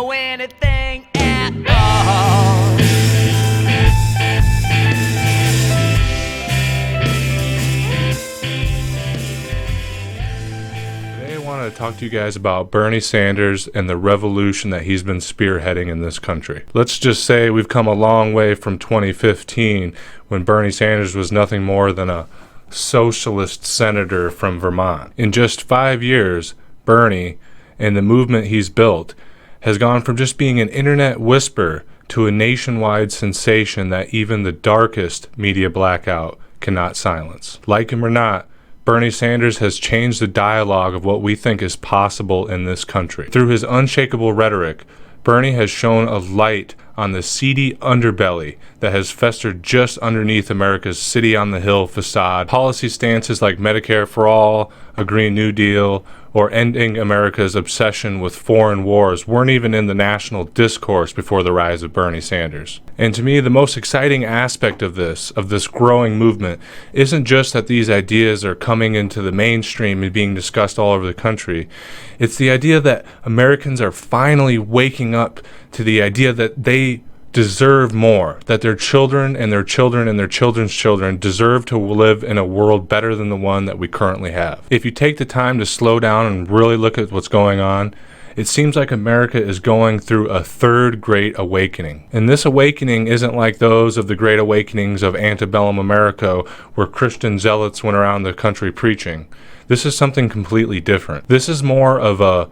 know anything at all. Today I want to talk to you guys about Bernie Sanders and the revolution that he's been spearheading in this country. Let's just say we've come a long way from 2015 when Bernie Sanders was nothing more than a socialist senator from Vermont. In just 5 years, Bernie and the movement he's built has gone from just being an internet whisper to a nationwide sensation that even the darkest media blackout cannot silence. Like him or not, Bernie Sanders has changed the dialogue of what we think is possible in this country. Through his unshakable rhetoric, Bernie has shown a light on the seedy underbelly that has festered just underneath America's city on the hill facade. Policy stances like Medicare for all, a Green New Deal, or ending America's obsession with foreign wars weren't even in the national discourse before the rise of Bernie Sanders. And to me, the most exciting aspect of this growing movement isn't just that these ideas are coming into the mainstream and being discussed all over the country. It's the idea that Americans are finally waking up to the idea that they deserve more, that their children and their children and their children's children deserve to live in a world better than the one that we currently have. If you take the time to slow down and really look at what's going on, it seems like America is going through a third great awakening. And this awakening isn't like those of the great awakenings of antebellum America where Christian zealots went around the country preaching. This is something completely different. This is more of a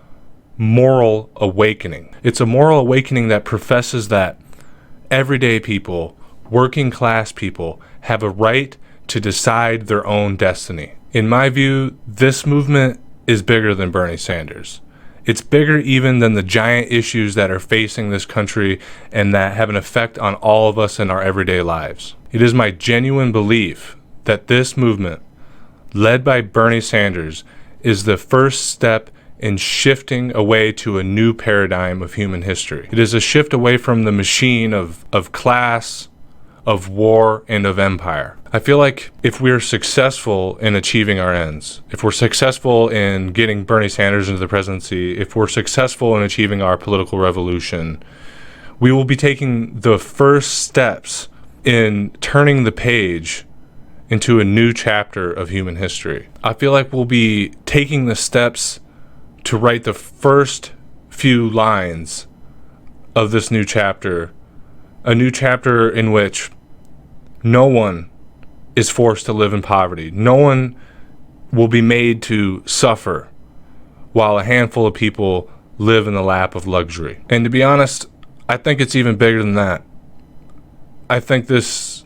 moral awakening. It's a moral awakening that professes that everyday people, working class people, have a right to decide their own destiny. In my view, this movement is bigger than Bernie Sanders. It's bigger even than the giant issues that are facing this country and that have an effect on all of us in our everyday lives. It is my genuine belief that this movement, led by Bernie Sanders, is the first step in shifting away to a new paradigm of human history. It is a shift away from the machine of class, of war, and of empire. I feel like if we're successful in achieving our ends, if we're successful in getting Bernie Sanders into the presidency, if we're successful in achieving our political revolution, we will be taking the first steps in turning the page into a new chapter of human history. I feel like we'll be taking the steps to write the first few lines of this new chapter, a new chapter in which no one is forced to live in poverty. No one will be made to suffer while a handful of people live in the lap of luxury. And to be honest, I think it's even bigger than that. I think these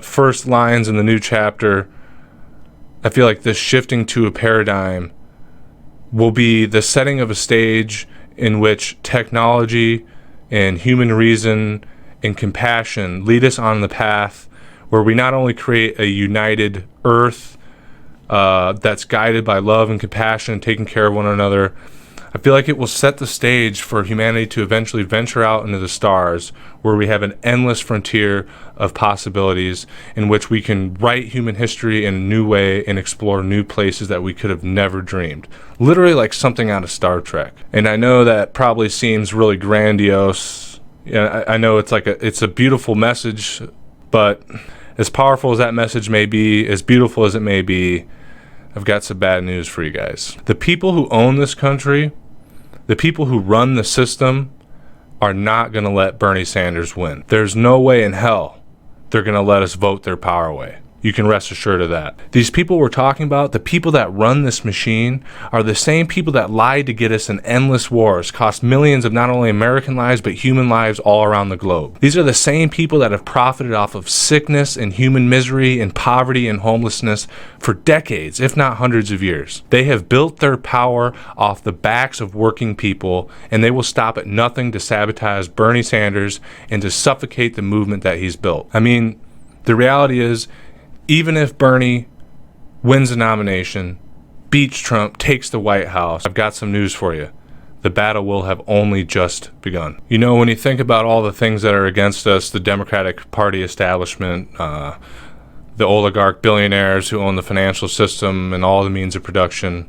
first lines in the new chapter, I feel like this shifting to a paradigm will be the setting of a stage in which technology and human reason and compassion lead us on the path where we not only create a united earth that's guided by love and compassion and taking care of one another. I feel like it will set the stage for humanity to eventually venture out into the stars, where we have an endless frontier of possibilities in which we can write human history in a new way and explore new places that we could have never dreamed. Literally like something out of Star Trek. And I know that probably seems really grandiose. I know it's a beautiful message, but as powerful as that message may be, as beautiful as it may be, I've got some bad news for you guys. The people who own this country, the people who run the system, are not going to let Bernie Sanders win. There's no way in hell they're going to let us vote their power away. You can rest assured of that. These people we're talking about, the people that run this machine, are the same people that lied to get us in endless wars, cost millions of not only American lives, but human lives all around the globe. These are the same people that have profited off of sickness and human misery and poverty and homelessness for decades, if not hundreds of years. They have built their power off the backs of working people, and they will stop at nothing to sabotage Bernie Sanders and to suffocate the movement that he's built. I mean, the reality is, even if Bernie wins the nomination, beats Trump, takes the White House, I've got some news for you. The battle will have only just begun. You know, when you think about all the things that are against us, the Democratic Party establishment, the oligarch billionaires who own the financial system and all the means of production,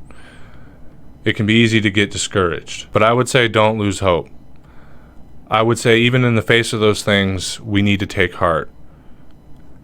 It can be easy to get discouraged. But I would say don't lose hope. I would say even in the face of those things, we need to take heart.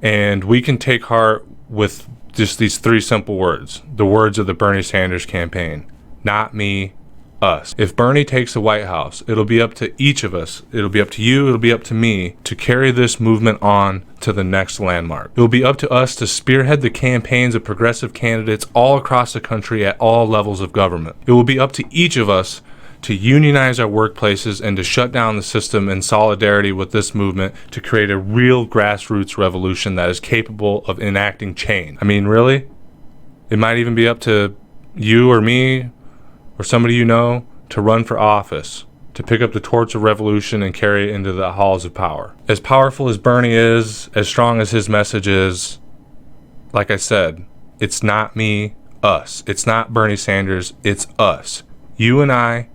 And we can take heart with just these three simple words, the words of the Bernie Sanders campaign. Not me, us. If Bernie takes the White House, it'll be up to each of us. It'll be up to you, it'll be up to me to carry this movement on to the next landmark. It will be up to us to spearhead the campaigns of progressive candidates all across the country at all levels of government. It will be up to each of us to unionize our workplaces and to shut down the system in solidarity with this movement to create a real grassroots revolution that is capable of enacting change. I mean, really? It might even be up to you or me or somebody you know to run for office, to pick up the torch of revolution and carry it into the halls of power. As powerful as Bernie is, as strong as his message is, like I said, it's not me, us. It's not Bernie Sanders, it's us. You and I,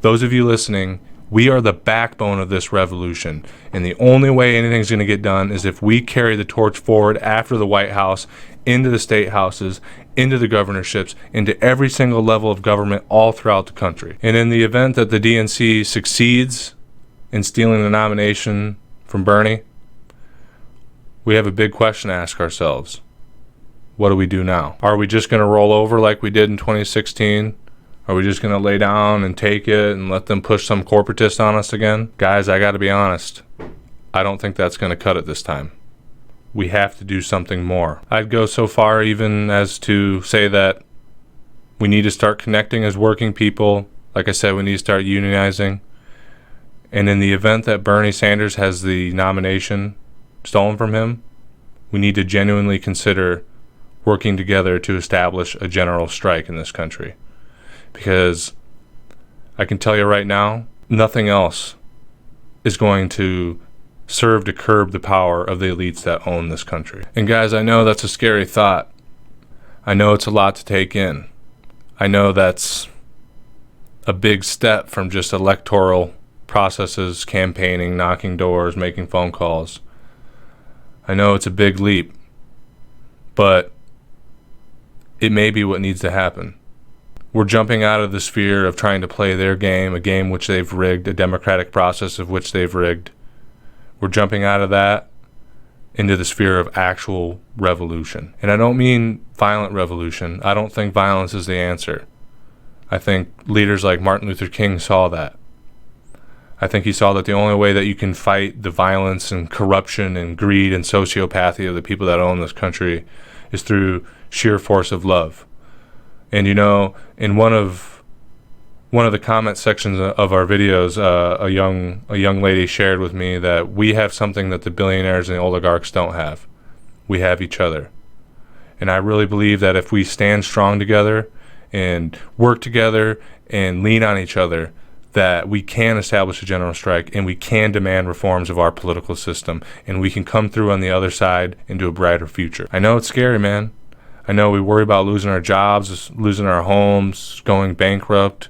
those of you listening, we are the backbone of this revolution. And the only way anything's going to get done is if we carry the torch forward after the White House, into the state houses, into the governorships, into every single level of government all throughout the country. And in the event that the DNC succeeds in stealing the nomination from Bernie, we have a big question to ask ourselves. What do we do now? Are we just going to roll over like we did in 2016? Are we just going to lay down and take it and let them push some corporatist on us again? Guys, I got to be honest. I don't think that's going to cut it this time. We have to do something more. I'd go so far even as to say that we need to start connecting as working people. Like I said, we need to start unionizing. And in the event that Bernie Sanders has the nomination stolen from him, we need to genuinely consider working together to establish a general strike in this country. Because I can tell you right now, nothing else is going to serve to curb the power of the elites that own this country. And guys, I know that's a scary thought. I know it's a lot to take in. I know that's a big step from just electoral processes, campaigning, knocking doors, making phone calls. I know it's a big leap, but it may be what needs to happen. We're jumping out of the sphere of trying to play their game, a game which they've rigged, a democratic process of which they've rigged. We're jumping out of that into the sphere of actual revolution. And I don't mean violent revolution. I don't think violence is the answer. I think leaders like Martin Luther King saw that. I think he saw that the only way that you can fight the violence and corruption and greed and sociopathy of the people that own this country is through sheer force of love. And you know, in one of the comment sections of our videos, a young lady shared with me that we have something that the billionaires and the oligarchs don't have. We have each other. And I really believe that if we stand strong together and work together and lean on each other, that we can establish a general strike and we can demand reforms of our political system and we can come through on the other side into a brighter future. I know it's scary, man. I know we worry about losing our jobs, losing our homes, going bankrupt.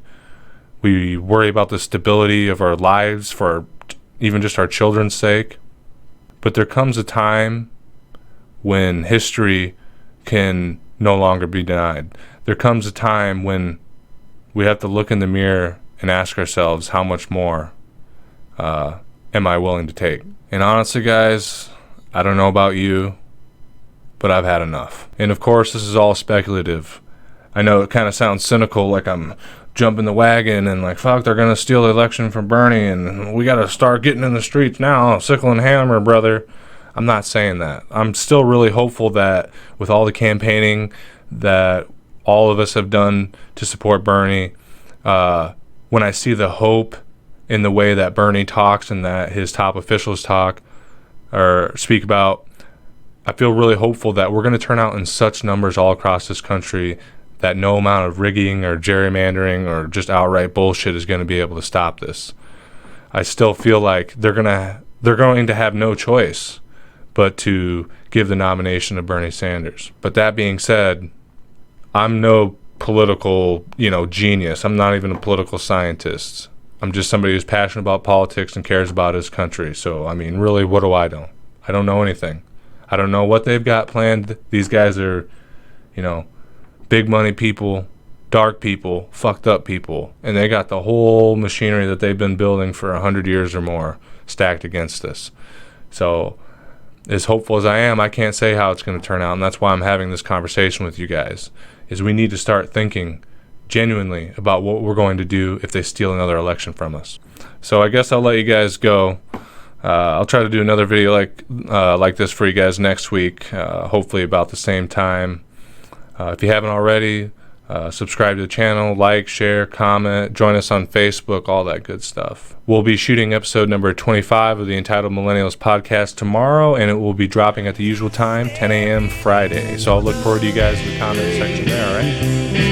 We worry about the stability of our lives for even just our children's sake. But there comes a time when history can no longer be denied. There comes a time when we have to look in the mirror and ask ourselves, how much more am I willing to take? And honestly, guys, I don't know about you, but I've had enough. And of course, this is all speculative. I know it kind of sounds cynical, like I'm jumping the wagon and like, fuck, they're going to steal the election from Bernie and we got to start getting in the streets now, sickle and hammer, brother. I'm not saying that. I'm still really hopeful that with all the campaigning that all of us have done to support Bernie, when I see the hope in the way that Bernie talks and that his top officials talk or speak about, I feel really hopeful that we're going to turn out in such numbers all across this country that no amount of rigging or gerrymandering or just outright bullshit is going to be able to stop this. I still feel like they're going to have no choice but to give the nomination to Bernie Sanders. But that being said, I'm no political, genius. I'm not even a political scientist. I'm just somebody who's passionate about politics and cares about his country. So, I mean, really, what do I know? I don't know anything. I don't know what they've got planned. These guys are, big money people. dark people, fucked up people, and they got the whole machinery that they've been building for 100 years or more stacked against us. So as hopeful as I am, I can't say how it's going to turn out, and that's why I'm having this conversation with you guys, is we need to start thinking genuinely about what we're going to do if they steal another election from us. So I guess I'll let you guys go. I'll try to do another video like this for you guys next week, hopefully about the same time. If you haven't already, subscribe to the channel, like, share, comment, join us on Facebook, all that good stuff. We'll be shooting episode number 25 of the Entitled Millennials podcast tomorrow, and it will be dropping at the usual time, 10 a.m. Friday. So I'll look forward to you guys in the comment section there, all right?